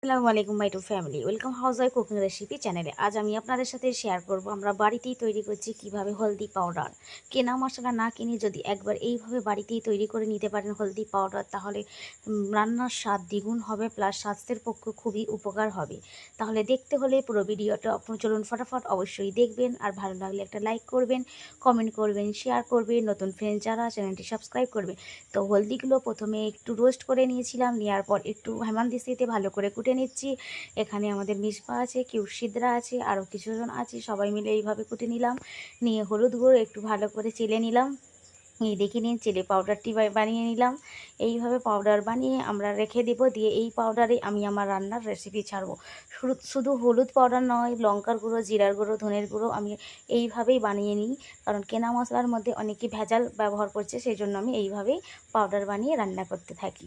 আসসালামু আলাইকুম my to family, welcome house wife cooking recipe চ্যানেলে। আজ আমি আপনাদের সাথে শেয়ার করব আমরা বাড়িতেই তৈরি করছি কিভাবে হলদি পাউডার। কেনা মশলা না কিনে যদি একবার এইভাবে বাড়িতেই তৈরি করে নিতে পারেন হলদি পাউডার, তাহলে রান্নার স্বাদ দ্বিগুণ হবে, প্লাস স্বাস্থ্যের পক্ষে খুবই উপকার হবে। তাহলে দেখতে হলে পুরো ভিডিওটা চলুন ফটাফট অবশ্যই দেখবেন, আর ভালো লাগলে একটা লাইক করবেন, কমেন্ট করবেন, শেয়ার করবেন, নতুন ফ্রেন্ড যারা চ্যানেলটি সাবস্ক্রাইব করবে। তো হলদিগুলো প্রথমে একটু রোস্ট করে নিয়েছিলাম, নেওয়ার পর একটু হেমানদিস্তিতে ভালো করে কুটে নিচ্ছি। এখানে আমাদের মিসপা আছে, কিউশিদ্রা আছে, আরও কিছুজন আছে, সবাই মিলে এইভাবে কুটে নিলাম। নিয়ে হলুদ গুঁড়ো একটু ভালো করে চেলে নিলাম। এই দেখে নিন, চিলি পাউডারটি বানিয়ে নিলাম। এইভাবে পাউডার বানিয়ে আমরা রেখে দেব। দিয়ে এই পাউডারে আমি আমার রান্নার রেসিপি ছাড়বো। শুধু হলুদ পাউডার নয়, লঙ্কার গুঁড়ো, জিরার গুঁড়ো, ধনের গুঁড়ো আমি এইভাবেই বানিয়ে নিই, কারণ কেনা মশলার মধ্যে অনেকে ভেজাল ব্যবহার করছে, সেই জন্য আমি এইভাবেই পাউডার বানিয়ে রান্না করতে থাকি।